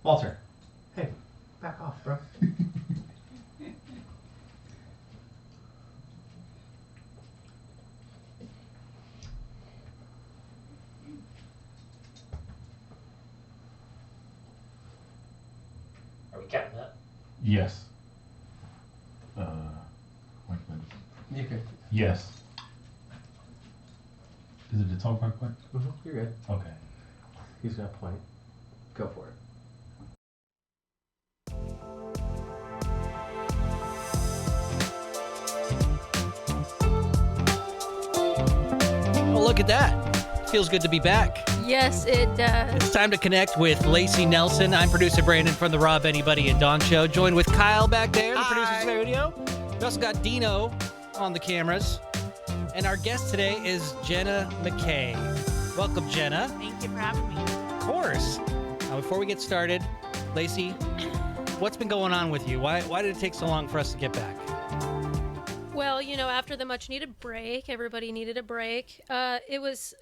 Walter. Hey, back off, bro. Are we counting up? Yes. Wait a minute. You could. Yes. Is it the talk right quick? You're good. Okay. He's got a point. Go for it. Oh, look at that. Feels good to be back. Yes, it does. It's time to connect with Lacey Nelson. I'm producer Brandon from the Rob, Anybody, and Dawn Show. Joined with Kyle back there, the producer's studio. We also got Dino on the cameras. And our guest today is Jenna McKaye. Welcome, Jenna. Thank you for having me. Of course. Now, before we get started, Lacey, what's been going on with you? Why did it take so long for us to get back? Well, after the much-needed break, everybody needed a break. I was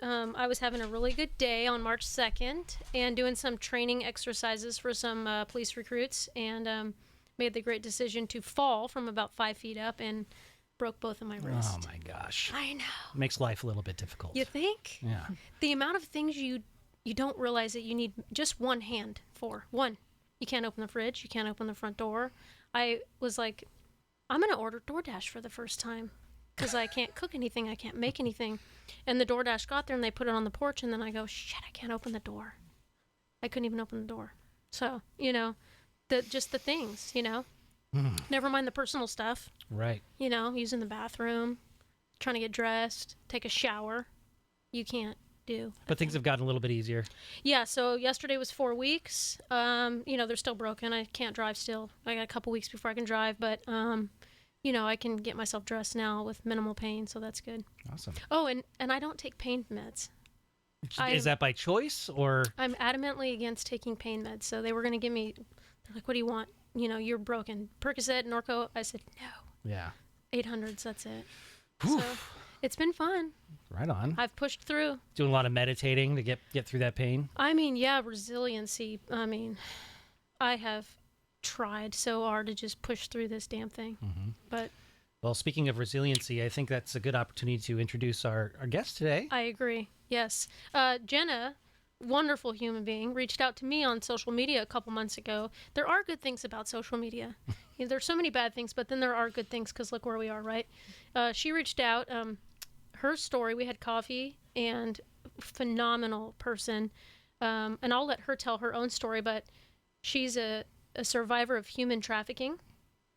having a really good day on March 2nd and doing some training exercises for some police recruits, and made the great decision to fall from about 5 feet up and broke both of my wrists. Oh, my gosh. I know. Makes life a little bit difficult. You think? Yeah. The amount of things you don't realize that you need just one hand for. One, you can't open the fridge. You can't open the front door. I was like, I'm going to order DoorDash for the first time because I can't cook anything. I can't make anything. And the DoorDash got there and they put it on the porch, and then I go, shit, I can't open the door. I couldn't even open the door. So, just the things, Never mind the personal stuff. Right. Using the bathroom, trying to get dressed, take a shower. You can't do. But things have gotten a little bit easier. Yeah, so yesterday was 4 weeks. They're still broken. I can't drive still. I got a couple weeks before I can drive, but, I can get myself dressed now with minimal pain, so that's good. Awesome. Oh, and I don't take pain meds. Is that by choice or? I'm adamantly against taking pain meds, so they were going to give me, they're like, what do you want? You're broken. Percocet, Norco. I said, no. Yeah. 800s, that's it. Whew. So it's been fun. Right on. I've pushed through. Doing a lot of meditating to get through that pain. Resiliency. I have tried so hard to just push through this damn thing. Mm-hmm. But Well, speaking of resiliency, I think that's a good opportunity to introduce our guest today. I agree. Yes. Jenna, wonderful human being, reached out to me on social media a couple months ago. There are good things about social media. There's so many bad things, but then there are good things because look where we are, right? She reached out. Her story, we had coffee, and phenomenal person. And I'll let her tell her own story, but she's a survivor of human trafficking,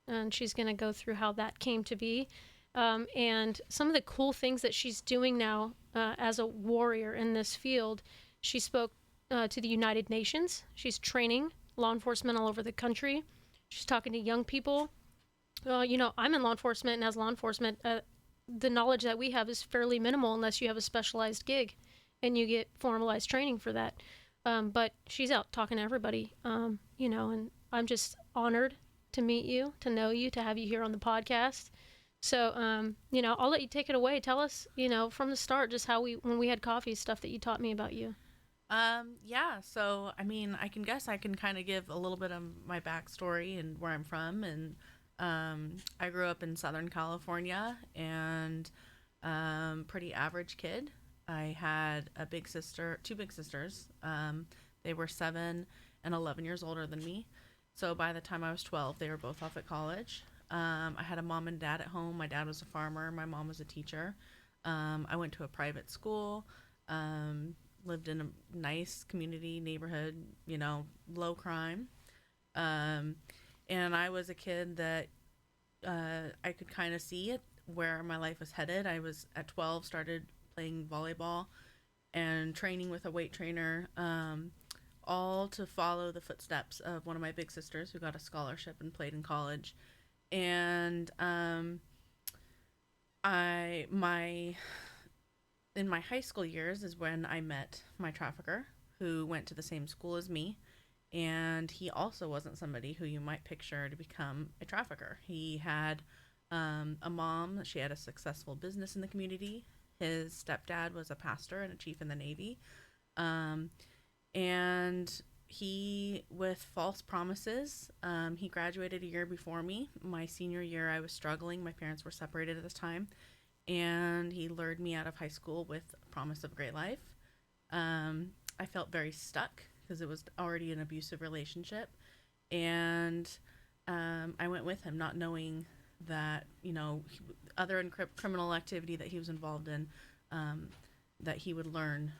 and she's going to go through how that came to be. And some of the cool things that she's doing now as a warrior in this field. She spoke to the United Nations. She's training law enforcement all over the country. She's talking to young people. I'm in law enforcement, and as law enforcement, the knowledge that we have is fairly minimal unless you have a specialized gig and you get formalized training for that. But she's out talking to everybody, and I'm just honored to meet you, to know you, to have you here on the podcast. So, I'll let you take it away. Tell us, from the start, just how when we had coffee, stuff that you taught me about you. So, I can kind of give a little bit of my backstory and where I'm from. And I grew up in Southern California and pretty average kid. I had two big sisters. They were 7 and 11 years older than me. So by the time I was 12, they were both off at college. I had a mom and dad at home. My dad was a farmer. My mom was a teacher. I went to a private school, lived in a nice community neighborhood, low crime. And I was a kid that I could kind of see it, where my life was headed. I was at 12, started playing volleyball and training with a weight trainer, all to follow the footsteps of one of my big sisters who got a scholarship and played in college. And in my high school years is when I met my trafficker, who went to the same school as me, and he also wasn't somebody who you might picture to become a trafficker. He had a mom. She had a successful business in the community. His stepdad was a pastor and a chief in the Navy, and he, with false promises, he graduated a year before me. My senior year, I was struggling. My parents were separated at this time. And he lured me out of high school with a promise of a great life. I felt very stuck because it was already an abusive relationship. And I went with him not knowing that, other criminal activity that he was involved in, that he would learn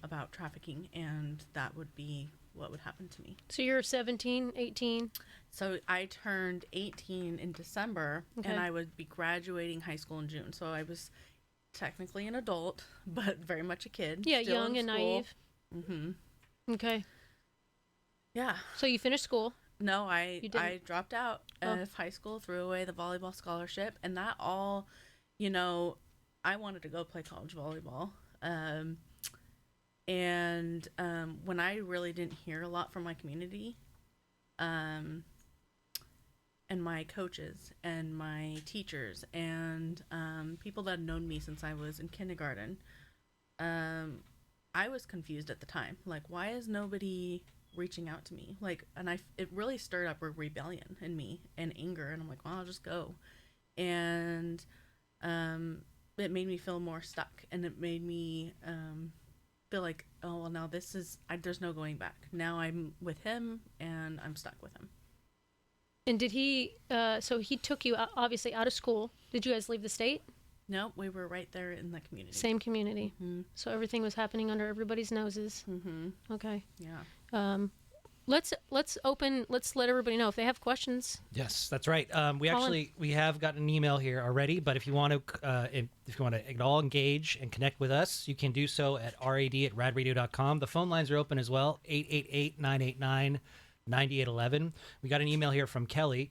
about trafficking, and that would be what would happen to me. So you're 17, 18? So I turned 18 in December, and I would be graduating high school in June. So I was technically an adult, but very much a kid. Yeah, still young in and school. naive. Mm-hmm. Okay. Yeah. So you finished school. No, I didn't? dropped out of high school, threw away the volleyball scholarship, and that all, I wanted to go play college volleyball. And when I really didn't hear a lot from my community, and my coaches and my teachers and people that had known me since I was in kindergarten, I was confused at the time. Like, why is nobody reaching out to me? It really stirred up a rebellion in me and anger. And I'm like, well, I'll just go. And it made me feel more stuck, and it made me feel like, oh, well, now there's no going back. Now I'm with him, and I'm stuck with him. And did he, so he took you obviously out of school. Did you guys leave the state? No, we were right there in the community. Same community. Mm-hmm. So everything was happening under everybody's noses. Mm-hmm. Okay. Yeah. Let's let everybody know if they have questions. Yes, that's right. We have gotten an email here already, but if you want to at all engage and connect with us, you can do so at rad@radradio.com. The phone lines are open as well, 888-989-9811. We got an email here from Kelly.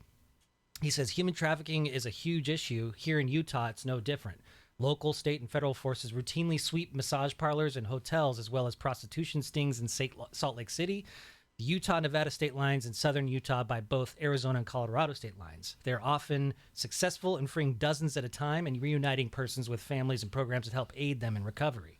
He says, human trafficking is a huge issue. Here in Utah, it's no different. Local, state, and federal forces routinely sweep massage parlors and hotels, as well as prostitution stings in Salt Lake City, the Utah-Nevada state lines, and southern Utah by both Arizona and Colorado state lines. They're often successful in freeing dozens at a time and reuniting persons with families and programs that help aid them in recovery.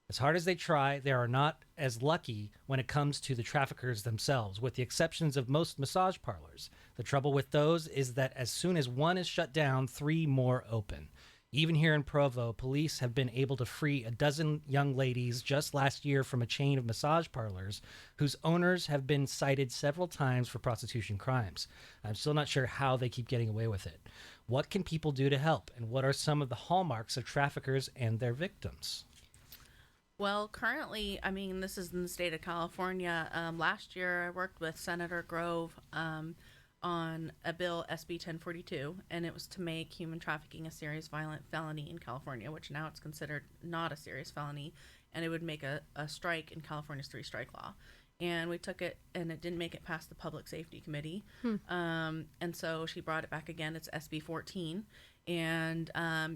As hard as they try, they are not as lucky when it comes to the traffickers themselves, with the exceptions of most massage parlors. The trouble with those is that as soon as one is shut down, 3 more open. Even here in Provo, police have been able to free a dozen young ladies just last year from a chain of massage parlors whose owners have been cited several times for prostitution crimes. I'm still not sure how they keep getting away with it. What can people do to help, and what are some of the hallmarks of traffickers and their victims? Well, currently, this is in the state of California. Last year, I worked with Senator Grove on a bill, SB 1042, and it was to make human trafficking a serious violent felony in California, which now it's considered not a serious felony, and it would make a strike in California's 3-strike law. And we took it, and it didn't make it past the Public Safety Committee. And so she brought it back again. It's SB 14, and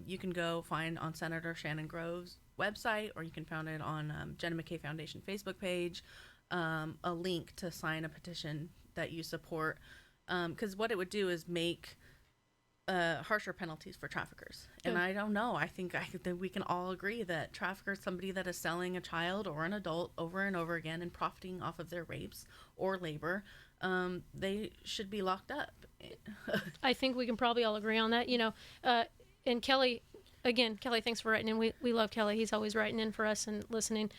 you can go find on Senator Shannon Grove's website, or you can find it on Jenna McKaye Foundation Facebook page, a link to sign a petition that you support. Because what it would do is make harsher penalties for traffickers. And I don't know. I think that we can all agree that traffickers, somebody that is selling a child or an adult over and over again and profiting off of their rapes or labor, they should be locked up. I think we can probably all agree on that. And Kelly, again, thanks for writing in. We love Kelly. He's always writing in for us and listening.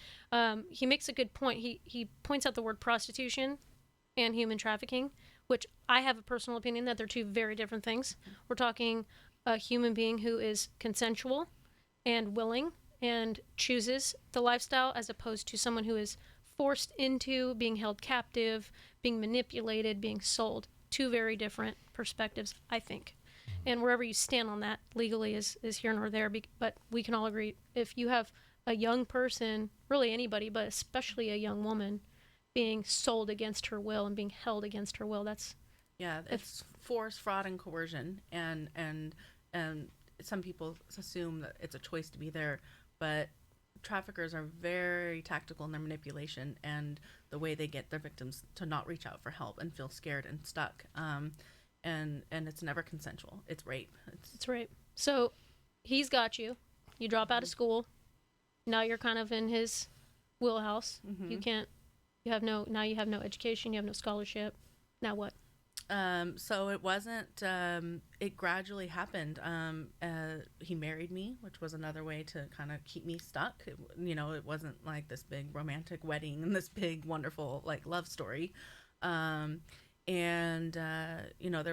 He makes a good point. He points out the word prostitution and human trafficking, which I have a personal opinion that they're 2 very different things. We're talking a human being who is consensual and willing and chooses the lifestyle, as opposed to someone who is forced into, being held captive, being manipulated, being sold. 2 very different perspectives, I think. And wherever you stand on that legally is here nor there. But we can all agree, if you have a young person, really anybody, but especially a young woman, being sold against her will and being held against her will, it's force, fraud, and coercion, and some people assume that it's a choice to be there, but traffickers are very tactical in their manipulation and the way they get their victims to not reach out for help and feel scared and stuck. And it's never consensual. It's rape. It's rape. So he's got you. You drop out of school. Now you're kind of in his wheelhouse. You can't You have no education, you have no scholarship. Now what? So it wasn't, it gradually happened. He married me, which was another way to kind of keep me stuck. It wasn't like this big romantic wedding and this big, wonderful, like, love story. There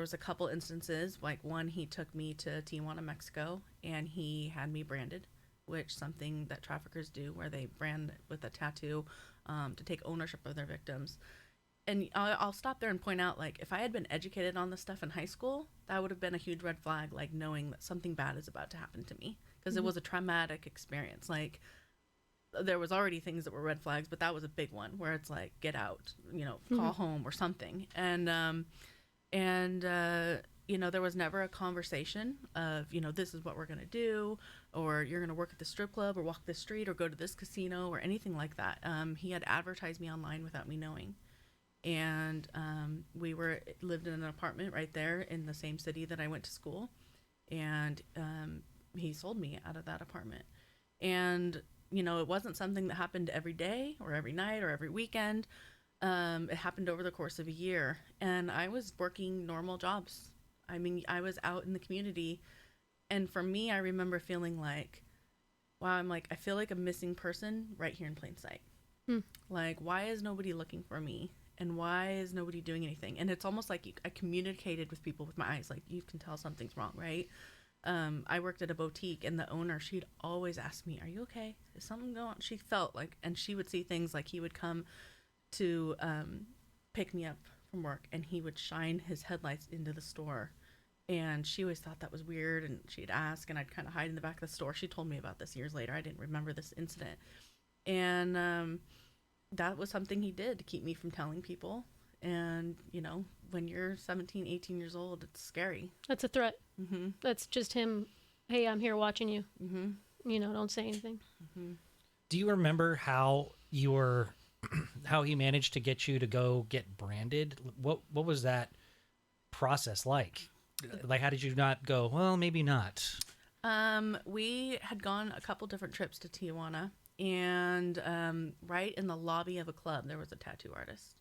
was a couple instances, like one, he took me to Tijuana, Mexico, and he had me branded, which something that traffickers do, where they brand with a tattoo to take ownership of their victims. And I'll stop there and point out, like, if I had been educated on this stuff in high school, that would have been a huge red flag, like, knowing that something bad is about to happen to me. Because it was a traumatic experience. Like, there was already things that were red flags, but that was a big one, where it's like, get out, call home or something. And there was never a conversation of, this is what we're going to do, or you're going to work at the strip club, or walk this street, or go to this casino, or anything like that. He had advertised me online without me knowing. And we lived in an apartment right there in the same city that I went to school. And he sold me out of that apartment. And, it wasn't something that happened every day or every night or every weekend. It happened over the course of a year. And I was working normal jobs. I mean, I was out in the community. And for me, I remember feeling like, wow, I feel like a missing person right here in plain sight. Like, why is nobody looking for me? And why is nobody doing anything? And it's almost like I communicated with people with my eyes. Like, you can tell something's wrong, right? I worked at a boutique, and the owner, she'd always ask me, are you okay? Is something going on? She felt like, and she would see things like, he would come to pick me up from work, and he would shine his headlights into the store. And she always thought that was weird, and she'd ask, and I'd kind of hide in the back of the store. She told me about this years later. I didn't remember this incident. And that was something he did to keep me from telling people. And, when you're 17, 18 years old, it's scary. That's a threat. That's just him. Hey, I'm here watching you. Don't say anything. Do you remember how how he managed to get you to go get branded? What was that process like? Like, how did you not go, well, maybe not? We had gone a couple different trips to Tijuana. And right in the lobby of a club, there was a tattoo artist.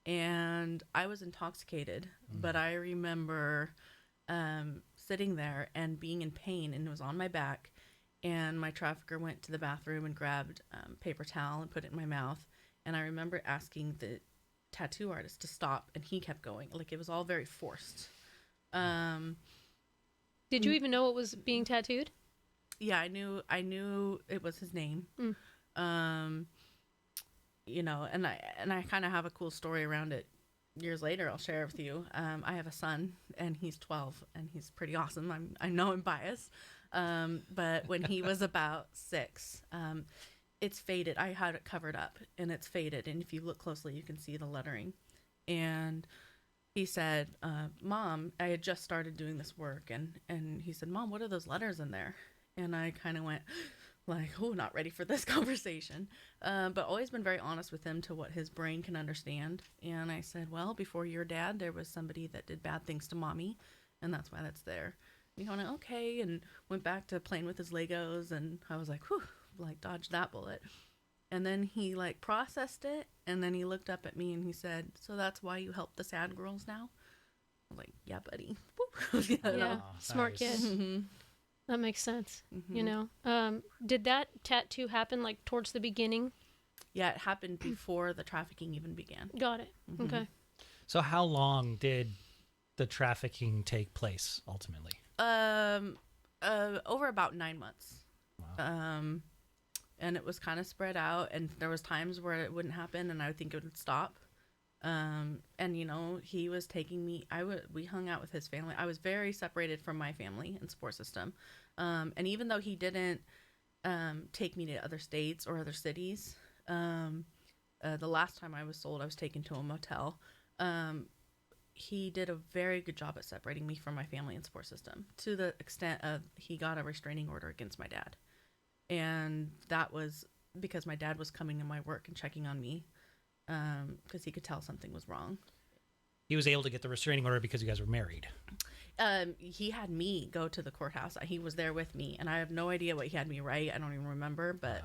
And I was intoxicated, but I remember sitting there and being in pain, and it was on my back. And my trafficker went to the bathroom and grabbed paper towel and put it in my mouth. And I remember asking the tattoo artist to stop, and he kept going. Like, it was all very forced. Did you even know what was being tattooed? Yeah, I knew it was his name. And I kind of have a cool story around it. Years later, I'll share with you. I have a son, and he's 12, and he's pretty awesome. I know I'm biased. But when he was about 6, it's faded. I had it covered up, and it's faded. And if you look closely, you can see the lettering. And he said, Mom, I had just started doing this work. And he said, Mom, what are those letters in there? And I kind of went like, oh, not ready for this conversation. But always been very honest with him to what his brain can understand. And I said, well, before your dad, there was somebody that did bad things to Mommy. And that's why that's there. And he went, okay. And went back to playing with his Legos. And I was like, whew, like, dodged that bullet. And then he like processed it. And then he looked up at me and he said, so that's why you help the sad girls now? I'm like, yeah, buddy. Yeah, smart nice. kid. That makes sense. Did that tattoo happen like towards the beginning? Yeah, it happened before the trafficking even began. Got it. Okay. So how long did the trafficking take place ultimately? Over about 9 months. Wow. And it was kind of spread out, and there was times where it wouldn't happen and I would think it would stop. And he was taking me, we hung out with his family. I was very separated from my family and support system. And even though he didn't take me to other states or other cities, the last time I was sold, I was taken to a motel. He did a very good job at separating me from my family and support system, to the extent of he got a restraining order against my dad. And that was because my dad was coming to my work and checking on me, because he could tell something was wrong. He was able to get the restraining order because you guys were married. He had me go to the courthouse. He was there with me, and I have no idea what he had me write. I don't even remember, but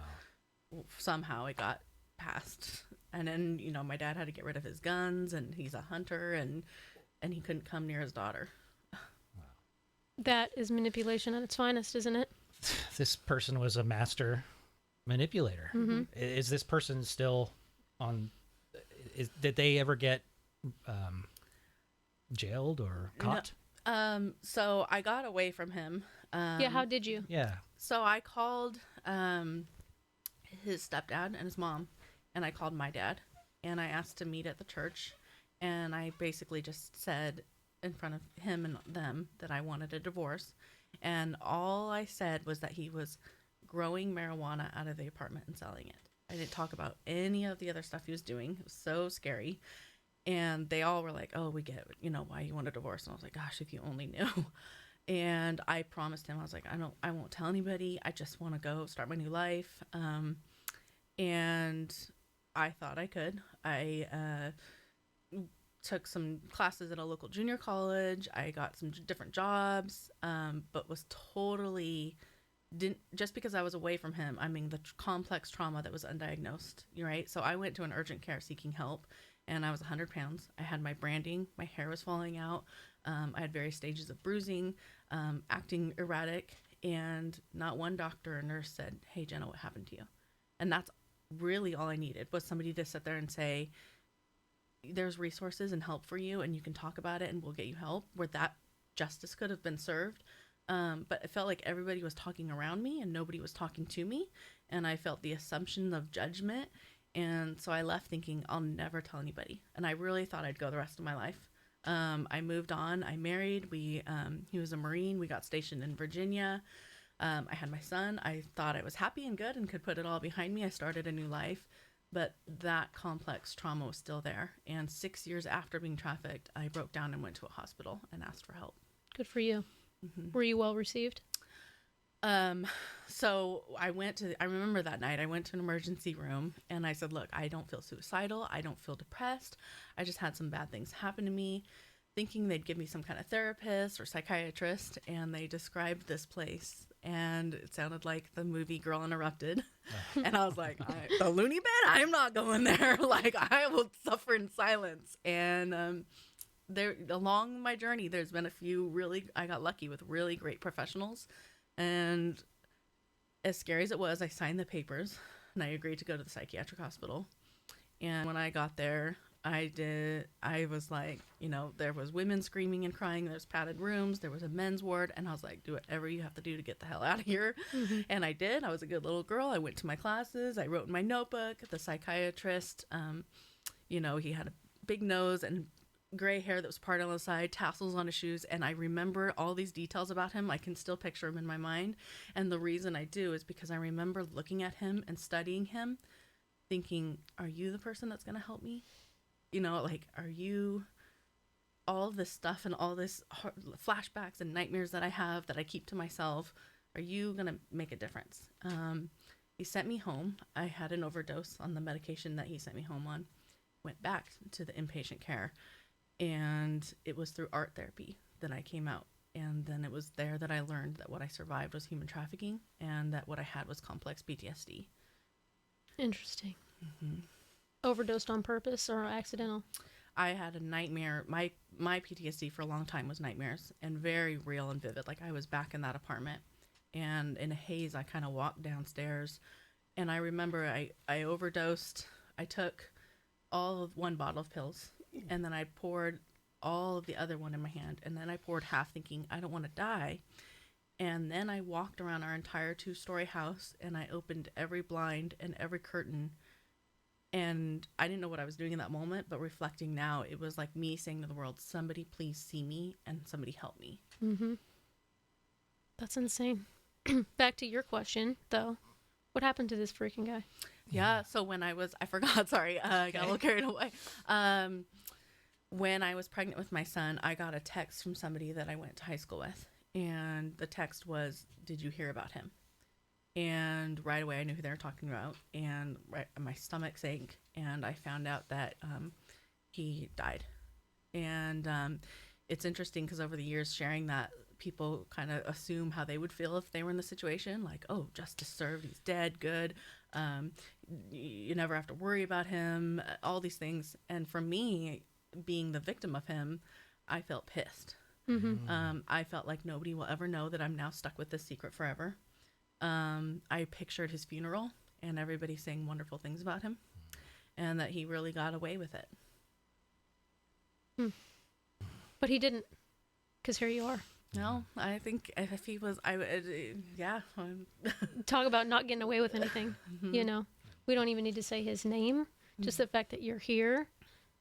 somehow it got passed. And then, you know, my dad had to get rid of his guns, and he's a hunter, and he couldn't come near his daughter. That is manipulation at its finest, isn't it? This person was a master manipulator. Mhm. Is this person still on? Did they ever get jailed or caught? So I got away from him. Yeah, how did you? Yeah. So I called his stepdad and his mom, and I called my dad, and I asked to meet at the church, and I basically just said in front of him and them that I wanted a divorce, and all I said was that he was growing marijuana out of the apartment and selling it. I didn't talk about any of the other stuff he was doing. It was so scary. And they all were like, oh, we get, you know, why you want a divorce. And I was like, gosh, if you only knew. And I promised him, I was like, I won't tell anybody. I just want to go start my new life. And I thought I could. I took some classes at a local junior college. I got some different jobs, but was totally didn't, just because I was away from him. I mean, the complex trauma that was undiagnosed, right? So I went to an urgent care seeking help, and I was 100 pounds. I had my branding, my hair was falling out. I had various stages of bruising, acting erratic, and not one doctor or nurse said, hey, Jenna, what happened to you? And that's really all I needed, was somebody to sit there and say, there's resources and help for you, and you can talk about it and we'll get you help, where that justice could have been served. But it felt like everybody was talking around me and nobody was talking to me. And I felt the assumption of judgment. And so I left thinking, I'll never tell anybody. And I really thought I'd go the rest of my life. I moved on. I married. He was a Marine. We got stationed in Virginia. I had my son. I thought I was happy and good and could put it all behind me. I started a new life. But that complex trauma was still there. And 6 years after being trafficked, I broke down and went to a hospital and asked for help. Good for you. Mm-hmm. Were you well received? So I remember that night I went to an emergency room and I said, look, I don't feel suicidal. I don't feel depressed. I just had some bad things happen to me, thinking they'd give me some kind of therapist or psychiatrist. And they described this place and it sounded like the movie Girl Interrupted. And I was like, the loony bin? I'm not going there. Like, I will suffer in silence. And, there, along my journey, there's been a few I got lucky with really great professionals. And as scary as it was, I signed the papers and I agreed to go to the psychiatric hospital. And when I got there, I was like, you know, there was women screaming and crying. There's padded rooms. There was a men's ward. And I was like, do whatever you have to do to get the hell out of here. Mm-hmm. And I did. I was a good little girl. I went to my classes. I wrote in my notebook. The psychiatrist, you know, he had a big nose and gray hair that was part on the side, tassels on his shoes, and I remember all these details about him. I can still picture him in my mind, and the reason I do is because I remember looking at him and studying him, thinking, are you the person that's going to help me? You know, like, are you all this stuff and all this flashbacks and nightmares that I have that I keep to myself, are you going to make a difference? He sent me home. I had an overdose on the medication that he sent me home on, went back to the inpatient care. And it was through art therapy that I came out. And then it was there that I learned that what I survived was human trafficking and that what I had was complex PTSD. Interesting. Mm-hmm. Overdosed on purpose or accidental? I had a nightmare. My PTSD for a long time was nightmares and very real and vivid. Like I was back in that apartment and in a haze, I kind of walked downstairs and I remember I overdosed. I took all of one bottle of pills. And then I poured all of the other one in my hand. And then I poured half thinking, I don't want to die. And then I walked around our entire 2-story house and I opened every blind and every curtain. And I didn't know what I was doing in that moment, but reflecting now, it was like me saying to the world, somebody please see me and somebody help me. Mm-hmm. That's insane. Back to your question, though. What happened to this freaking guy? Yeah, so when I forgot, sorry, I got a little carried away. When I was pregnant with my son, I got a text from somebody that I went to high school with. And the text was, did you hear about him? And right away I knew who they were talking about. And my stomach sank. And I found out that he died. And it's interesting because over the years sharing that, people kind of assume how they would feel if they were in the situation, like, oh, justice served, he's dead, good. You never have to worry about him, all these things. And for me, being the victim of him, I felt pissed. I felt like nobody will ever know that I'm now stuck with this secret forever. I pictured his funeral and everybody saying wonderful things about him, and that he really got away with it. But he didn't, because here you are. No, I think if he was, I would, yeah. Talk about not getting away with anything. You know, we don't even need to say his name. Just the fact that you're here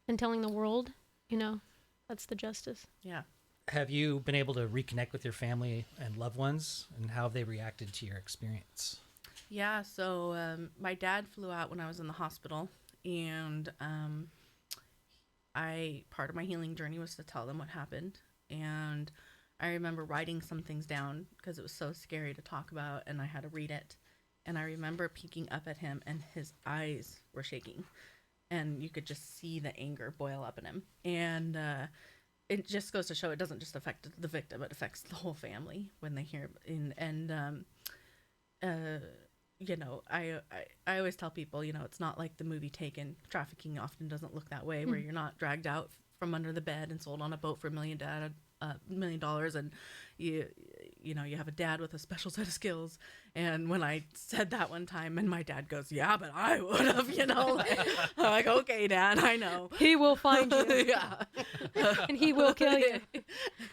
and telling the world, you know, that's the justice. Yeah. Have you been able to reconnect with your family and loved ones, and how have they reacted to your experience? Yeah, so my dad flew out when I was in the hospital, and part of my healing journey was to tell them what happened. And I remember writing some things down because it was so scary to talk about, and I had to read it. And I remember peeking up at him, and his eyes were shaking, and you could just see the anger boil up in him. And it just goes to show it doesn't just affect the victim; it affects the whole family when they hear. You know, I always tell people, you know, it's not like the movie Taken. Trafficking often doesn't look that way, where you're not dragged out from under the bed and sold on a boat for $1 million, and you know, you have a dad with a special set of skills. And when I said that one time, and my dad goes, "Yeah, but I would have," you know, I'm like, "Okay, Dad, I know." He will find you. Yeah, And he will kill you.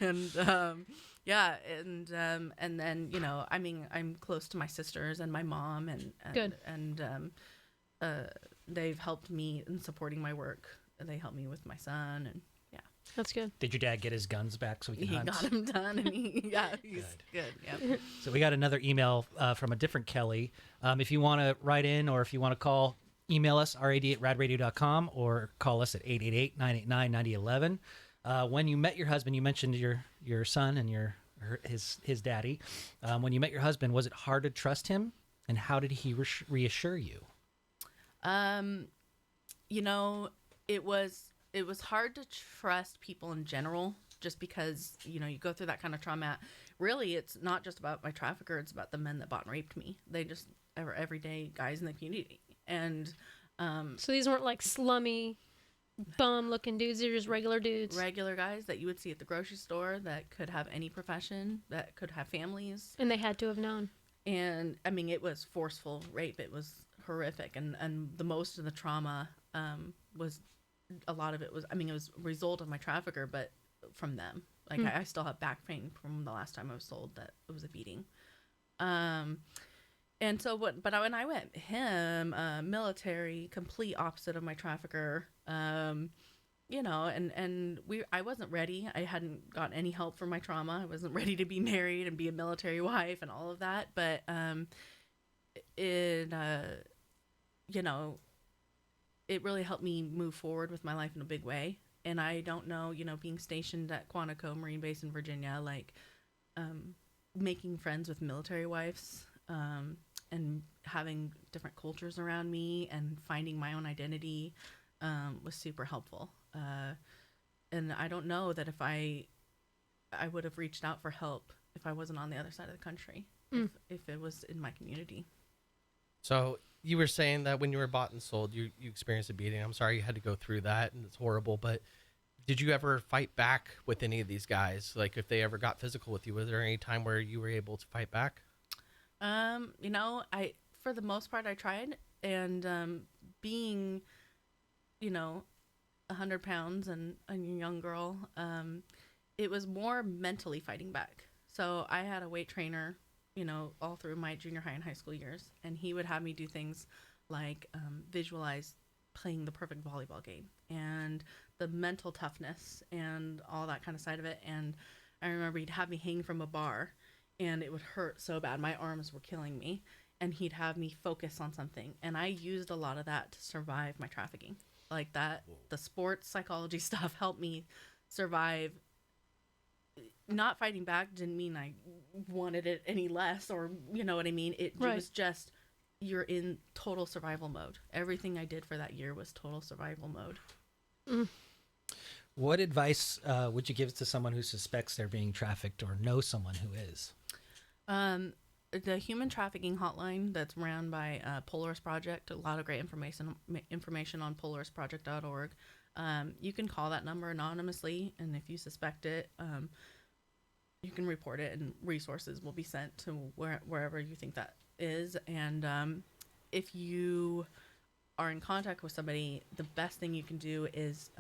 And yeah, and then, you know, I mean, I'm close to my sisters and my mom, and Good. and they've helped me in supporting my work. They helped me with my son, and yeah, That's good. Did your dad get his guns back so he can he hunt? got him done, and he's good. Yeah. So we got another email from a different Kelly. If you want to write in, or if you want to call, email us, rad@radradio.com, or call us at 888-989-9011. When you met your husband, you mentioned your son and his daddy. When you met your husband, was it hard to trust him, and how did he reassure you? You know, it was hard to trust people in general, just because, you know, you go through that kind of trauma. Really, it's not just about my trafficker; it's about the men that bought and raped me. They just are everyday guys in the community, and So these weren't like slummy, bum-looking dudes. They're just regular dudes. regular guys that you would see at the grocery store that could have any profession, that could have families. And they had to have known. And I mean, it was forceful rape. It was horrific. And the most of the trauma was, a lot of it was, I mean, it was a result of my trafficker, but from them. Like, I still have back pain from the last time I was told that it was a beating. And so when I went him, military, complete opposite of my trafficker, you know, and I wasn't ready. I hadn't gotten any help from my trauma. I wasn't ready to be married and be a military wife and all of that. But, you know, it really helped me move forward with my life in a big way. And I don't know, you know, being stationed at Quantico Marine Base in Virginia, like, making friends with military wives, and having different cultures around me and finding my own identity, was super helpful. And I don't know that if I would have reached out for help if I wasn't on the other side of the country, if it was in my community. So you were saying that when you were bought and sold, you experienced a beating. I'm sorry you had to go through that, and it's horrible, but did you ever fight back with any of these guys? Like, if they ever got physical with you, was there any time where you were able to fight back? You know, for the most part, I tried, and being, you know, 100 pounds and a young girl, it was more mentally fighting back. So I had a weight trainer, you know, all through my junior high and high school years, and he would have me do things like visualize playing the perfect volleyball game, and the mental toughness and all that kind of side of it. And I remember he'd have me hang from a bar, and it would hurt so bad. My arms were killing me, and he'd have me focus on something. And I used a lot of that to survive my trafficking. Like that, the sports psychology stuff helped me survive. Not fighting back didn't mean I wanted it any less, or, you know what I mean? It was just, you're in total survival mode. Everything I did for that year was total survival mode. What advice would you give to someone who suspects they're being trafficked or knows someone who is? The human trafficking hotline that's ran by Polaris Project, a lot of great information on polarisproject.org. You can call that number anonymously, and if you suspect it, you can report it, and resources will be sent to wherever you think that is. And if you are in contact with somebody, the best thing you can do is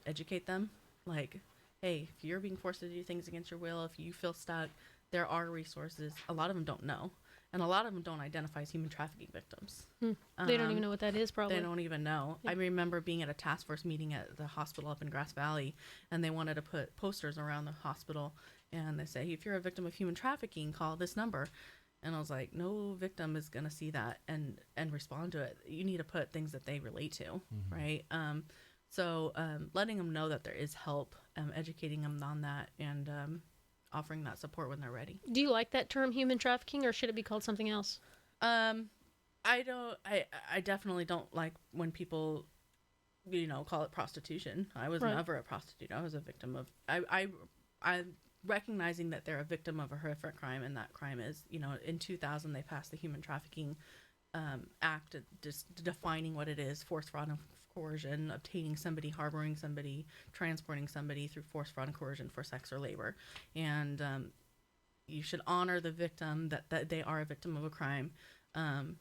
educate them. Like, hey, if you're being forced to do things against your will, if you feel stuck, there are resources. A lot of them don't know, and a lot of them don't identify as human trafficking victims. They don't even know what that is, probably. They don't even know. Yeah. I remember being at a task force meeting at the hospital up in Grass Valley, and they wanted to put posters around the hospital, and they say, if you're a victim of human trafficking, call this number. And I was like, no victim is going to see that and respond to it. You need to put things that they relate to, right? So letting them know that there is help, educating them on that, and offering that support when they're ready. Do you like that term, human trafficking, or should it be called something else? I definitely don't like when people, call it prostitution. I was never a prostitute. I was a victim of, I recognizing that they're a victim of a horrific crime, and that crime is, in 2000 they passed the Human Trafficking Act, just defining what it is: force, fraud, and coercion, obtaining somebody, harboring somebody, transporting somebody through force, fraud, and coercion for sex or labor. And you should honor the victim, that they are a victim of a crime, and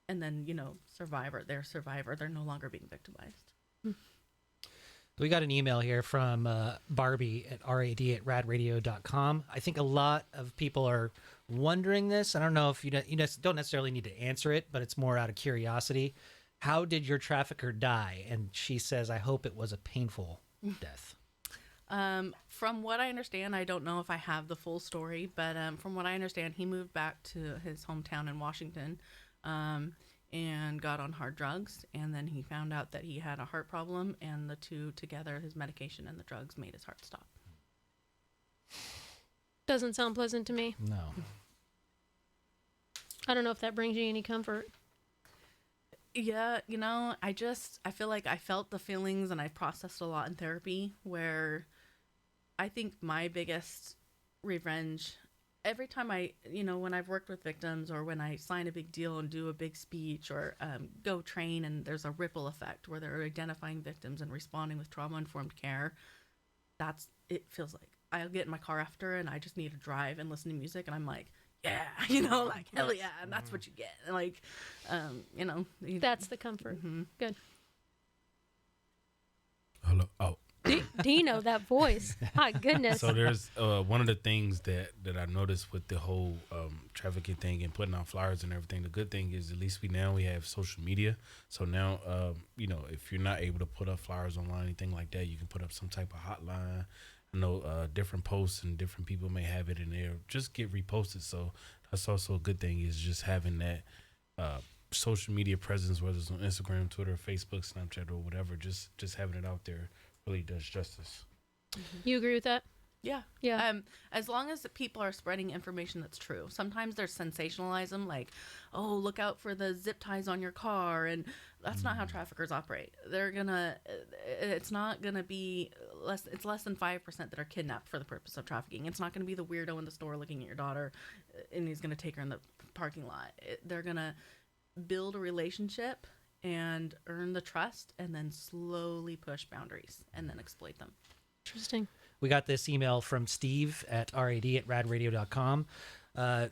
then survivor, they're a survivor, they're no longer being victimized. We got an email here from Barbie at rad@radradio.com. I think a lot of people are wondering this. I don't know if you don't necessarily need to answer it, but it's more out of curiosity. How did your trafficker die? And she says, I hope it was a painful death. From what I understand, I don't know if I have the full story, but from what I understand, he moved back to his hometown in Washington, and got on hard drugs, and then he found out that he had a heart problem, and the two together, his medication and the drugs, made his heart stop. Doesn't sound pleasant to me. No. I don't know if that brings you any comfort. Yeah, I feel like I felt the feelings, and I processed a lot in therapy, where I think my biggest revenge, every time when I've worked with victims, or when I sign a big deal and do a big speech, or go train, and there's a ripple effect where they're identifying victims and responding with trauma-informed care, it feels like I'll get in my car after, and I just need to drive and listen to music, and I'm like, yeah, like, hell yeah, and that's what you get. Like, That's the comfort. Good. Hello. Oh. Dino, that voice. My goodness. So there's one of the things that I noticed with the whole trafficking thing and putting out flyers and everything. The good thing is, at least we have social media. So now, if you're not able to put up flyers online, anything like that, you can put up some type of hotline. I know different posts and different people may have it in there. Just get reposted. So that's also a good thing, is just having that social media presence, whether it's on Instagram, Twitter, Facebook, Snapchat, or whatever. Just having it out there really does justice. You agree with that? Yeah. Yeah. As long as the people are spreading information that's true. Sometimes there's sensationalism, like, oh, look out for the zip ties on your car, and that's not how traffickers operate. It's not gonna be it's less than 5% that are kidnapped for the purpose of trafficking. It's not gonna be the weirdo in the store looking at your daughter, and he's gonna take her in the parking lot. They're gonna build a relationship and earn the trust, and then slowly push boundaries and then exploit them. Interesting. We got this email from Steve at rad@radradio.com.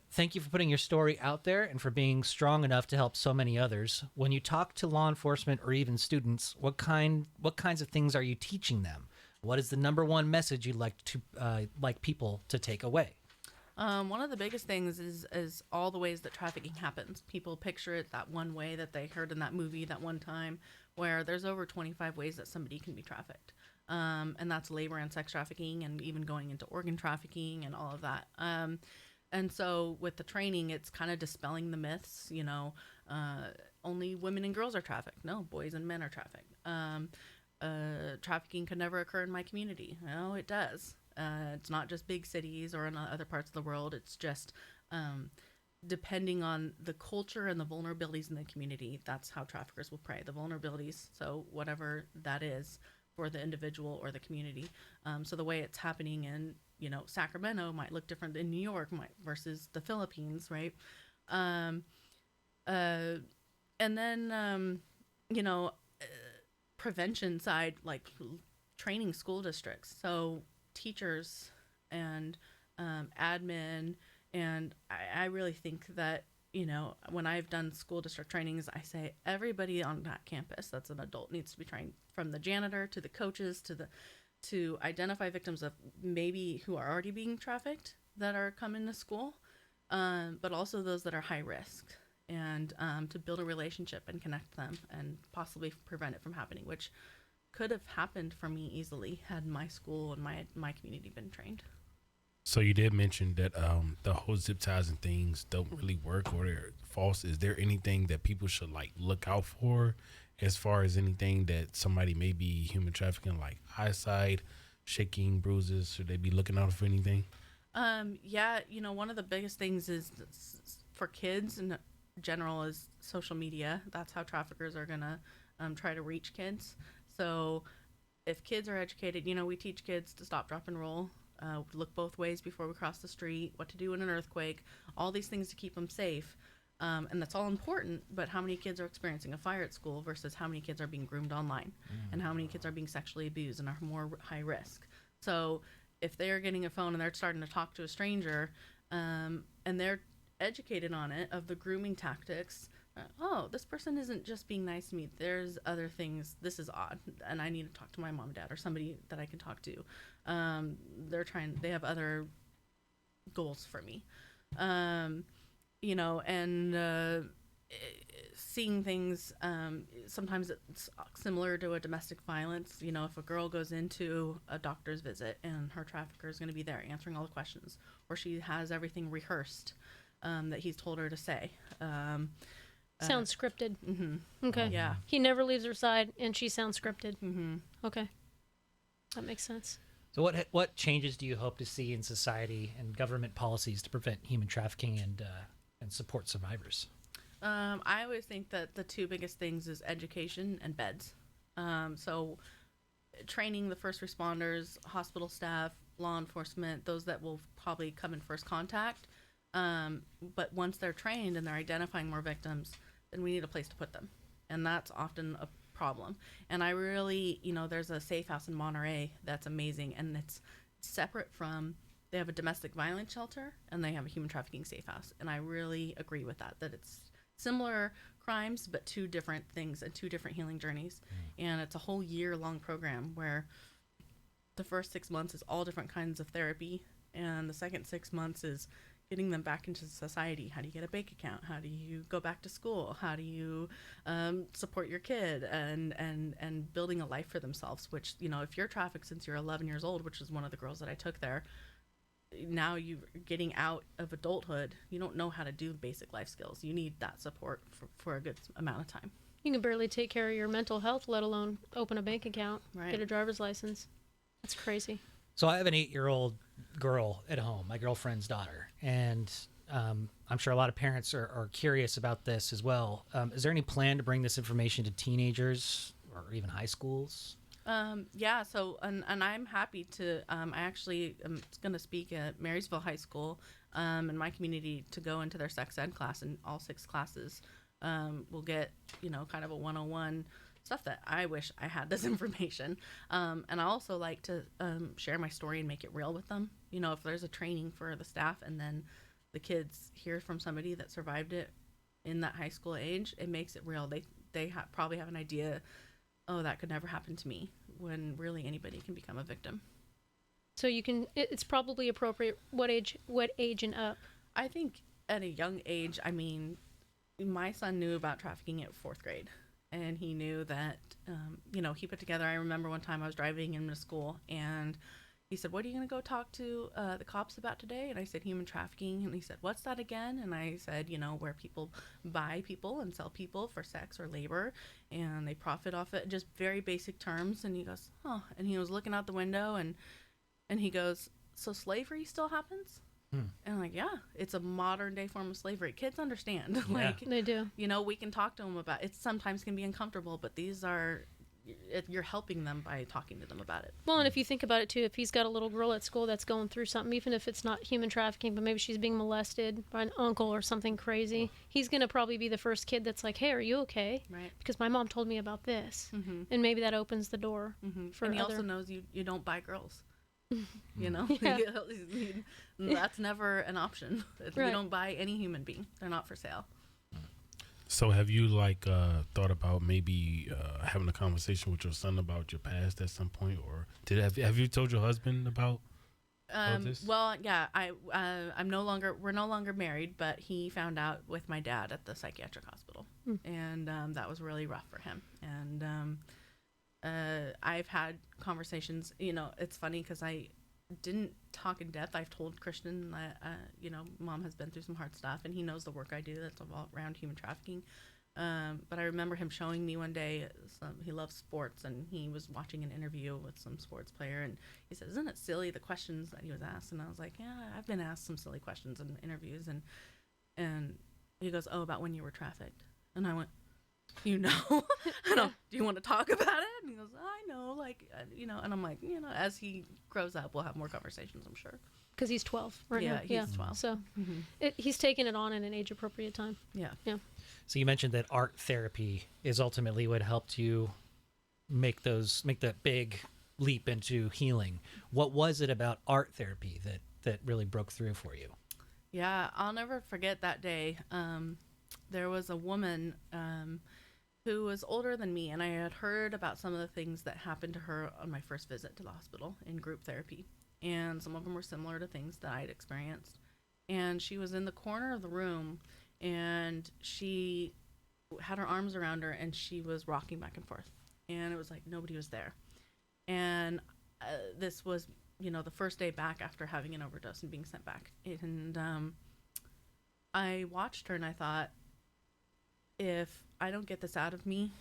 Thank you for putting your story out there and for being strong enough to help so many others. When you talk to law enforcement or even students, what kinds of things are you teaching them? What is the number one message you'd like people to take away? One of the biggest things is all the ways that trafficking happens. People picture it that one way that they heard in that movie that one time, where there's over 25 ways that somebody can be trafficked. And that's labor and sex trafficking, and even going into organ trafficking and all of that. And so with the training, it's kind of dispelling the myths, only women and girls are trafficked. No, boys and men are trafficked. Trafficking could never occur in my community. No, it does. It's not just big cities or in other parts of the world. It's just depending on the culture and the vulnerabilities in the community. That's how traffickers will prey. The vulnerabilities, so whatever that is, for the individual or the community. So the way it's happening in, Sacramento might look different than New York versus the Philippines, right? And then, prevention side, like training school districts. So teachers and admin. And I really think that, when I've done school district trainings, I say everybody on that campus that's an adult needs to be trained, from the janitor to the coaches to identify victims of maybe who are already being trafficked that are coming to school, but also those that are high risk, and to build a relationship and connect them and possibly prevent it from happening, which could have happened for me easily had my school and my community been trained. So you did mention that the whole zip ties and things don't really work, or they're false. Is there anything that people should like look out for, as far as anything that somebody may be human trafficking, like eyesight, shaking, bruises? Should they be looking out for anything? Yeah, one of the biggest things is for kids in general is social media. That's how traffickers are gonna try to reach kids. So if kids are educated, we teach kids to stop, drop, and roll. Look both ways before we cross the street, what to do in an earthquake, all these things to keep them safe. And that's all important, but how many kids are experiencing a fire at school versus how many kids are being groomed online, and how many kids are being sexually abused and are more high risk. So if they're getting a phone and they're starting to talk to a stranger, and they're educated on it, of the grooming tactics, this person isn't just being nice to me, there's other things, this is odd, and I need to talk to my mom and dad or somebody that I can talk to. They have other goals for me, and seeing things, sometimes it's similar to a domestic violence. If a girl goes into a doctor's visit and her trafficker is going to be there answering all the questions, or she has everything rehearsed that he's told her to say. Sounds scripted. Mm-hmm. Okay. Yeah. He never leaves her side, and she sounds scripted. Mm-hmm. Okay. That makes sense. So what changes do you hope to see in society and government policies to prevent human trafficking and support survivors? I always think that the two biggest things is education and beds. So training the first responders, hospital staff, law enforcement, those that will probably come in first contact. But once they're trained and they're identifying more victims, then we need a place to put them. And that's often a problem. And I really, there's a safe house in Monterey that's amazing. And it's separate from, they have a domestic violence shelter and they have a human trafficking safe house. And I really agree with that it's similar crimes, but two different things and two different healing journeys. And it's a whole year-long program where the first 6 months is all different kinds of therapy. And the second 6 months is getting them back into society. How do you get a bank account? How do you go back to school? How do you support your kid and building a life for themselves, which, if you're trafficked since you're 11 years old, which is one of the girls that I took there, now you're getting out of adulthood. You don't know how to do basic life skills. You need that support for a good amount of time. You can barely take care of your mental health, let alone open a bank account, Right. get a driver's license. That's crazy. So I have an 8-year-old girl at home, my girlfriend's daughter, and I'm sure a lot of parents are curious about this as well. Is there any plan to bring this information to teenagers or even high schools? Yeah, so, and I'm happy to, I actually am going to speak at Marysville High School in my community to go into their sex ed class, and all 6 classes will get, kind of a 101 stuff that I wish I had this information. And I also like to share my story and make it real with them. If there's a training for the staff and then the kids hear from somebody that survived it in that high school age, it makes it real. They probably have an idea, that could never happen to me, when really anybody can become a victim. So it's probably appropriate. What age and up? I think at a young age, my son knew about trafficking at 4th grade. And he knew that, he put together, I remember one time I was driving him to school and he said, "What are you going to go talk to the cops about today?" And I said, "Human trafficking." And he said, "What's that again?" And I said, where people buy people and sell people for sex or labor, and they profit off it, just very basic terms. And he goes, "Huh." And he was looking out the window and he goes, "So slavery still happens?" And I'm like, yeah, it's a modern day form of slavery. Kids understand. Yeah. They do. We can talk to them about it. Sometimes can be uncomfortable, but these are you're helping them by talking to them about it. Well, and if you think about it too, if he's got a little girl at school that's going through something, even if it's not human trafficking, but maybe she's being molested by an uncle or something crazy, he's going to probably be the first kid that's like, hey, are you okay? Right. Because my mom told me about this. And maybe that opens the door for And he other... also knows you don't buy girls. You know, Yeah. that's never an option. You Right. don't buy any human being; they're not for sale. So have you like thought about maybe having a conversation with your son about your past at some point, or have you told your husband about this? Well, yeah, we're no longer married, but he found out with my dad at the psychiatric hospital, and that was really rough for him. And I've had conversations. You know, it's funny because I didn't talk in depth. I've told Christian that Mom has been through some hard stuff, and he knows the work I do that's all around human trafficking. But I remember him showing me one day, he loves sports, and he was watching an interview with some sports player, and he said, isn't it silly, the questions that he was asked? And I was like, yeah, I've been asked some silly questions in interviews. And he goes, oh, about when you were trafficked. And I went, you know? I don't, do you want to talk about it? And he goes, I know, and I'm like, as he grows up, we'll have more conversations, I'm sure. Because he's 12 right now. He's 12. So he's taking it on in an age-appropriate time. Yeah. Yeah. So you mentioned that art therapy is ultimately what helped you make that big leap into healing. What was it about art therapy that really broke through for you? Yeah, I'll never forget that day. There was a woman who was older than me, and I had heard about some of the things that happened to her on my first visit to the hospital in group therapy. And some of them were similar to things that I'd experienced. And she was in the corner of the room, and she had her arms around her, and she was rocking back and forth. And it was like nobody was there. And this was, the first day back after having an overdose and being sent back. And I watched her, and I thought, if I don't get this out of me,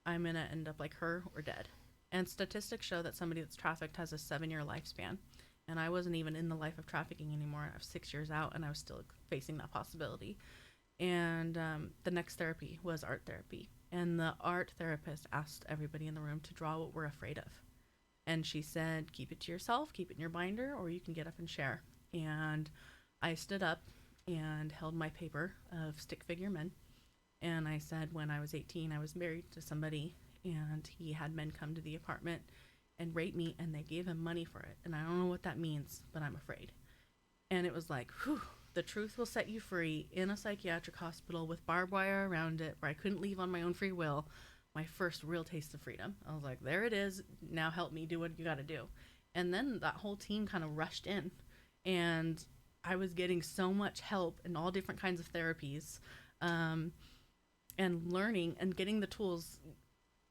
I'm going to end up like her or dead. And statistics show that somebody that's trafficked has a 7-year lifespan. And I wasn't even in the life of trafficking anymore. I was 6 years out, and I was still facing that possibility. And the next therapy was art therapy. And the art therapist asked everybody in the room to draw what we're afraid of. And she said, keep it to yourself, keep it in your binder, or you can get up and share. And I stood up and held my paper of stick figure men. And I said, when I was 18, I was married to somebody, and he had men come to the apartment and rape me, and they gave him money for it. And I don't know what that means, but I'm afraid. And it was like, whew, the truth will set you free in a psychiatric hospital with barbed wire around it, where I couldn't leave on my own free will. My first real taste of freedom. I was like, there it is. Now help me do what you got to do. And then that whole team kind of rushed in, and I was getting so much help in all different kinds of therapies, and learning and getting the tools,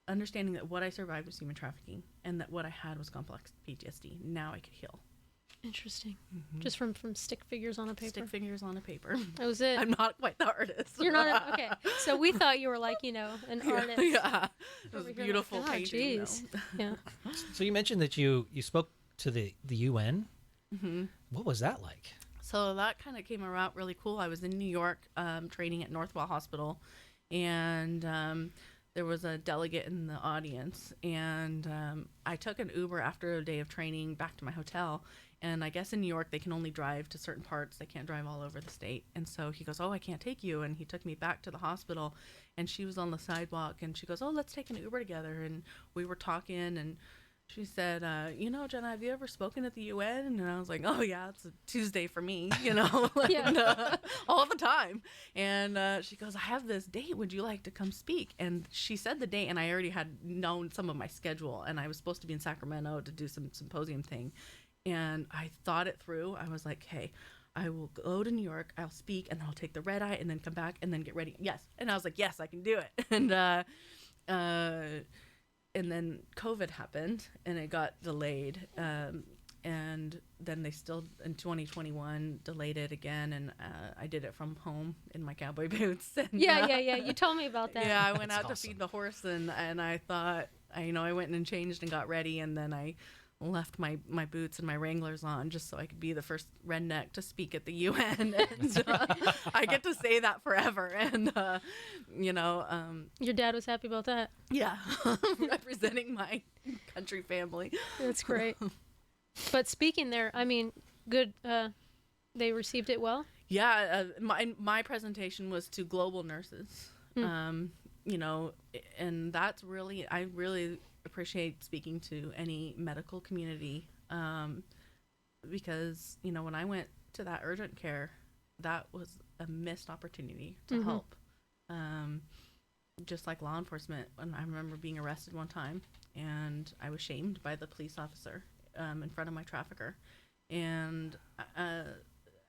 understanding that what I survived was human trafficking, and that what I had was complex PTSD. Now I could heal. Interesting. Just from stick figures on a paper. Stick figures on a paper. That was it. I'm not quite the artist. You're not okay. So we thought you were like, an artist. Yeah. It was Over a here beautiful like, painting. jeez. Yeah. So you mentioned that you spoke to the UN. What was that like? So that kind of came around really cool. I was in New York training at Northwell Hospital, and there was a delegate in the audience, and I took an Uber after a day of training back to my hotel. And I guess in New York, they can only drive to certain parts. They can't drive all over the state. And so he goes, oh, I can't take you. And he took me back to the hospital, and she was on the sidewalk, and she goes, oh, let's take an Uber together. And we were talking, and she said, Jenna, have you ever spoken at the UN? And I was like, oh, yeah, it's a Tuesday for me, all the time. And she goes, I have this date. Would you like to come speak? And she said the date, and I already had known some of my schedule, and I was supposed to be in Sacramento to do some symposium thing. And I thought it through. I was like, hey, I will go to New York, I'll speak, and I'll take the red eye and then come back and then get ready. Yes. And I was like, yes, I can do it. And then COVID happened, and it got delayed. And then they still, in 2021, delayed it again. And I did it from home in my cowboy boots. And, Yeah. You told me about that. Yeah, I went That's out awesome. to feed the horse, and I thought, I went and changed and got ready, and then I left my boots and my Wranglers on just so I could be the first redneck to speak at the UN. And I get to say that forever. And, Your dad was happy about that. yeah, representing my country family. That's great. But speaking there, I mean, good. They received it well. Yeah, my presentation was to global nurses. And that's really, I really appreciate speaking to any medical community, because when I went to that urgent care, that was a missed opportunity to help. Just like law enforcement, when I remember being arrested one time and I was shamed by the police officer in front of my trafficker, and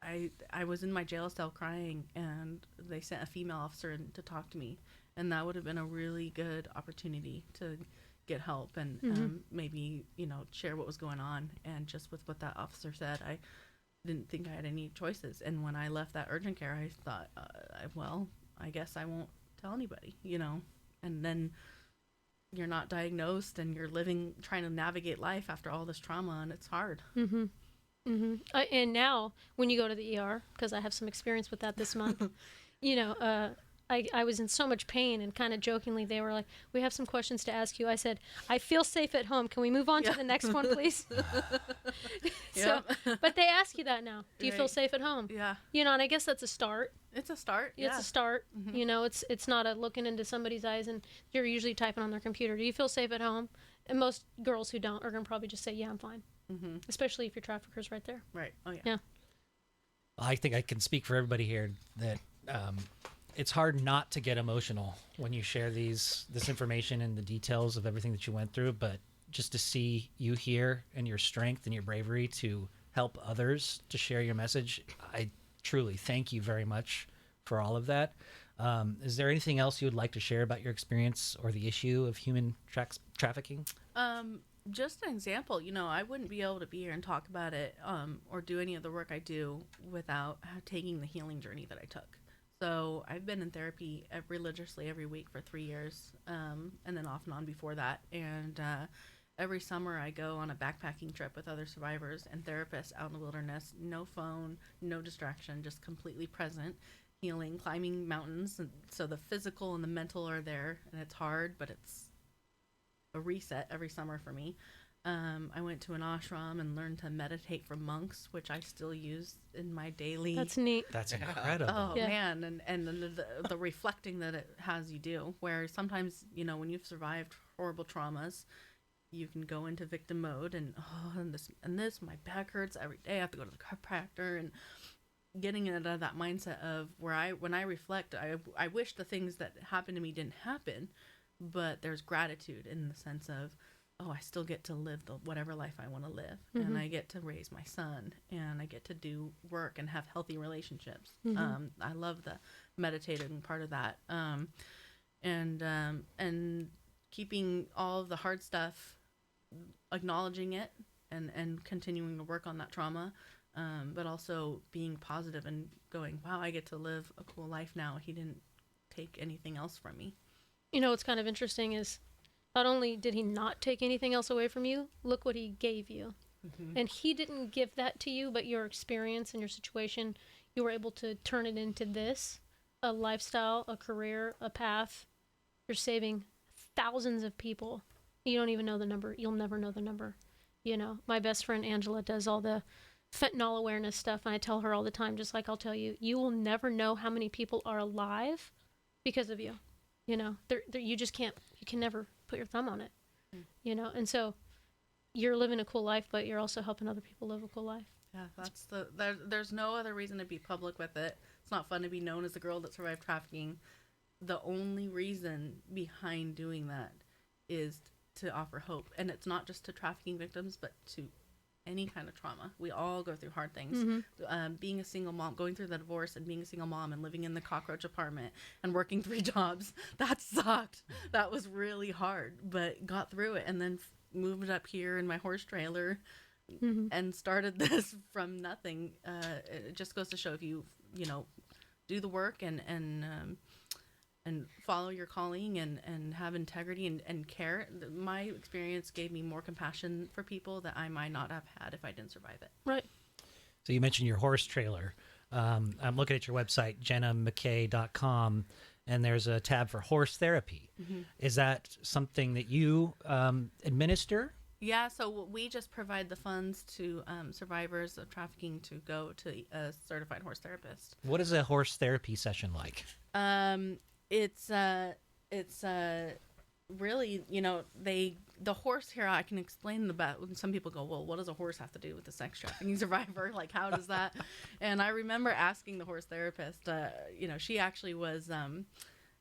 I was in my jail cell crying, and they sent a female officer in to talk to me, and that would have been a really good opportunity to get help and maybe share what was going on. And just with what that officer said, I didn't think I had any choices. And when I left that urgent care, I thought, well, I guess I won't tell anybody, and then you're not diagnosed and you're trying to navigate life after all this trauma, and it's hard. And now when you go to the ER, because I have some experience with that this month, I was in so much pain, and kind of jokingly they were like, we have some questions to ask you. I said, I feel safe at home. Can we move on to the next one, please? But they ask you that now. Do you feel safe at home? Yeah. And I guess that's a start. It's a start. It's a start. It's not a looking into somebody's eyes and you're usually typing on their computer. Do you feel safe at home? And most girls who don't are going to probably just say, yeah, I'm fine. Especially if your trafficker's right there. Right. Oh, yeah. Yeah. I think I can speak for everybody here that it's hard not to get emotional when you share this information and the details of everything that you went through, but just to see you here and your strength and your bravery to help others to share your message, I truly thank you very much for all of that. Is there anything else you would like to share about your experience or the issue of human trafficking? Just an example, I wouldn't be able to be here and talk about it or do any of the work I do without taking the healing journey that I took. So I've been in therapy religiously every week for 3 years, and then off and on before that. And every summer I go on a backpacking trip with other survivors and therapists out in the wilderness. No phone, no distraction, just completely present, healing, climbing mountains. And so the physical and the mental are there, and it's hard, but it's a reset every summer for me. I went to an ashram and learned to meditate from monks, which I still use in my daily. That's neat. That's incredible. Oh Yeah. man, and the reflecting that it has you do, where sometimes when you've survived horrible traumas, you can go into victim mode and this my back hurts every day. I have to go to the chiropractor, and getting into that mindset of when I reflect, I wish the things that happened to me didn't happen, but there's gratitude in the sense of, I still get to live whatever life I want to live, and I get to raise my son, and I get to do work and have healthy relationships. I love the meditating part of that, and keeping all of the hard stuff, acknowledging it, and continuing to work on that trauma, but also being positive and going, wow, I get to live a cool life now. He didn't take anything else from me. What's kind of interesting is not only did he not take anything else away from you, look what he gave you. And he didn't give that to you, but your experience and your situation, you were able to turn it into this, a lifestyle, a career, a path. You're saving thousands of people. You don't even know the number. You'll never know the number. My best friend Angela does all the fentanyl awareness stuff, and I tell her all the time, just like I'll tell you, you will never know how many people are alive because of you. You just can't, you can never put your thumb on it, and so you're living a cool life, but you're also helping other people live a cool life. Yeah, that's there's no other reason to be public with it. It's not fun to be known as a girl that survived trafficking. The only reason behind doing that is to offer hope, and it's not just to trafficking victims, but to any kind of trauma. We all go through hard things. Being a single mom, going through the divorce and being a single mom and living in the cockroach apartment and working 3 jobs, that sucked. That was really hard, but got through it, and then moved up here in my horse trailer and started this from nothing. It just goes to show, if you do the work and and follow your calling and have integrity and care. My experience gave me more compassion for people that I might not have had if I didn't survive it. Right. So you mentioned your horse trailer. I'm looking at your website, jennamckay.com, and there's a tab for horse therapy. Is that something that you administer? Yeah, so we just provide the funds to survivors of trafficking to go to a certified horse therapist. What is a horse therapy session like? It's really, the horse here, I can explain when some people go, well, what does a horse have to do with the sex trafficking survivor? Like, how does that? And I remember asking the horse therapist, she actually was,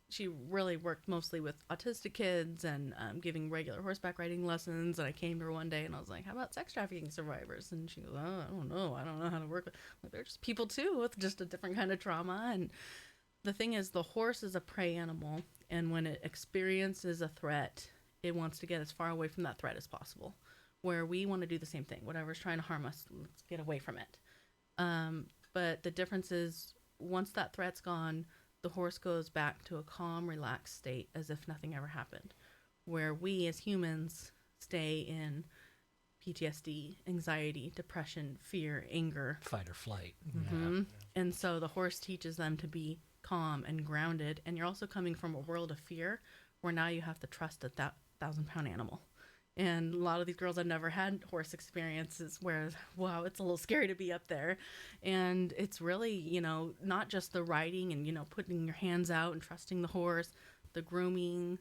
she really worked mostly with autistic kids and giving regular horseback riding lessons. And I came to her one day and I was like, how about sex trafficking survivors? And she goes, oh, I don't know how to work with, like, they're just people too with just a different kind of trauma. And the thing is, the horse is a prey animal, and when it experiences a threat, it wants to get as far away from that threat as possible. Where we want to do the same thing. Whatever's trying to harm us, let's get away from it. But the difference is, once that threat's gone, the horse goes back to a calm, relaxed state as if nothing ever happened. Where we as humans stay in PTSD, anxiety, depression, fear, anger. Fight or flight. Mm-hmm. And so the horse teaches them to be calm and grounded, and you're also coming from a world of fear where now you have to trust a 1,000-pound animal. And a lot of these girls have never had horse experiences where, wow, it's a little scary to be up there. And it's really, not just the riding and, putting your hands out and trusting the horse, the grooming,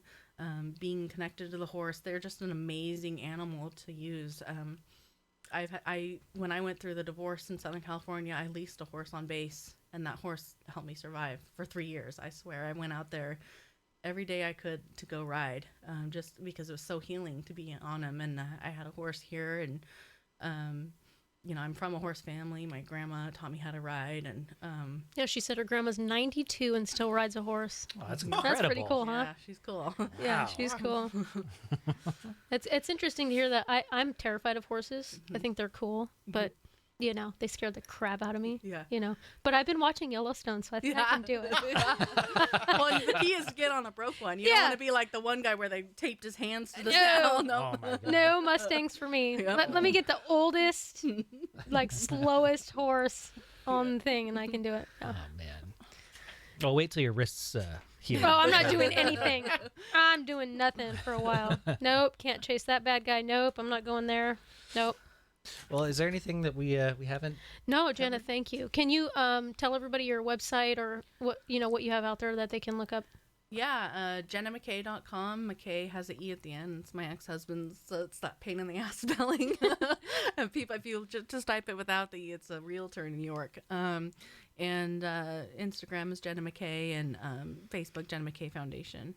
being connected to the horse. They're just an amazing animal to use. When I went through the divorce in Southern California, I leased a horse on base, and that horse helped me survive for 3 years. I swear, I went out there every day I could to go ride, just because it was so healing to be on him. And I had a horse here, and I'm from a horse family. My grandma taught me how to ride, and Yeah, she said her grandma's 92 and still rides a horse. Oh, that's incredible. That's pretty cool, huh? yeah, she's cool. Yeah, she's cool. It's interesting to hear that. I'm terrified of horses. I think they're cool, but they scared the crap out of me. Yeah. But I've been watching Yellowstone, so I think I can do it. Well, the key is to get on a broke one. You don't want to be like the one guy where they taped his hands to the No. saddle. No. Oh, my God. No Mustangs for me. Yep. Let me get the oldest, slowest horse on the thing, and I can do it. Oh, man. Well, wait till your wrists heal. Oh, I'm not doing anything. I'm doing nothing for a while. Nope, can't chase that bad guy. Nope, I'm not going there. Nope. Well, is there anything that we haven't? No, Jenna, thank you. Can you tell everybody your website or what you have out there that they can look up? Yeah, JennaMcKaye.com. McKaye has an E at the end. It's my ex-husband's, so it's that pain in the ass spelling. And people, if you just type it without the E, it's a realtor in New York. And Instagram is Jenna McKaye, and Facebook, Jenna McKaye Foundation.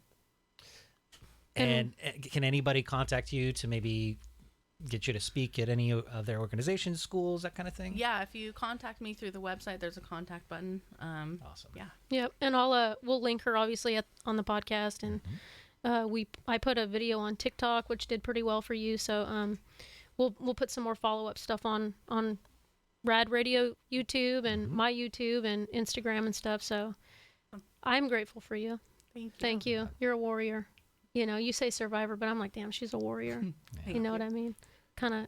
And can anybody contact you to maybe get you to speak at any of their organizations, schools, that kind of thing? Yeah, if you contact me through the website, there's a contact button. Awesome. Yeah. Yep, and we'll link her obviously on the podcast, and I put a video on TikTok which did pretty well for you, so we'll put some more follow-up stuff on Rad Radio YouTube and my YouTube and Instagram and stuff. So I'm grateful for you. Thank you. You're a warrior. You say survivor, but I'm like, damn, she's a warrior. You know what I mean? Kind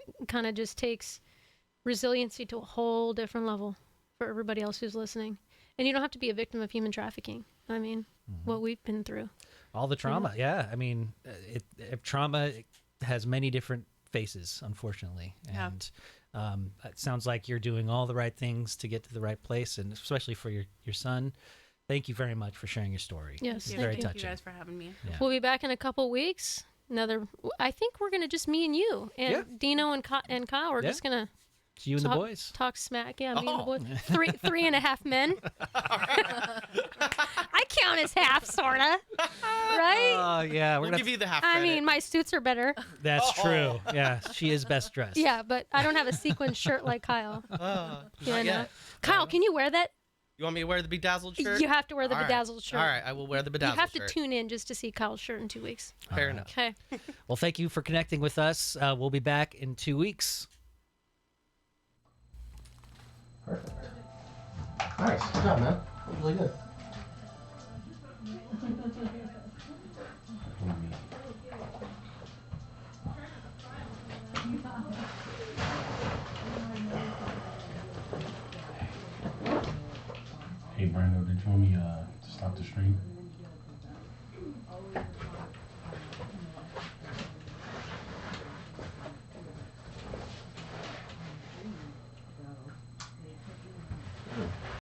of just takes resiliency to a whole different level for everybody else who's listening. And you don't have to be a victim of human trafficking. I mean, what we've been through. All the trauma, yeah. I mean, trauma has many different faces, unfortunately. Yeah. And it sounds like you're doing all the right things to get to the right place, and especially for your son. Thank you very much for sharing your story. Yes, it's very thank Thank touching. you guys for having me. Yeah. We'll be back in a couple weeks. I think we're gonna just me and you and Yeah. Dino and Kyle. We're Yeah. just gonna It's you and the talk- boys. talk smack. Yeah, me and the Oh. boys. Three and a half men. I count as half, sorta. Right? Oh yeah, We'll give you the half I credit. mean, my suits are better. That's true. Yeah, she is best dressed. Yeah, but I don't have a sequin shirt like Kyle. Not You know? yet. Kyle, can you wear that? You want me to wear the bedazzled shirt? You have to wear the All right. bedazzled shirt. All right, I will wear the bedazzled You have to shirt. tune in just to see Kyle's shirt in 2 weeks. Fair enough. Okay. Well, thank you for connecting with us. We'll be back in 2 weeks. Perfect. Nice. Good job, man. Really good. did you want me to stop the stream?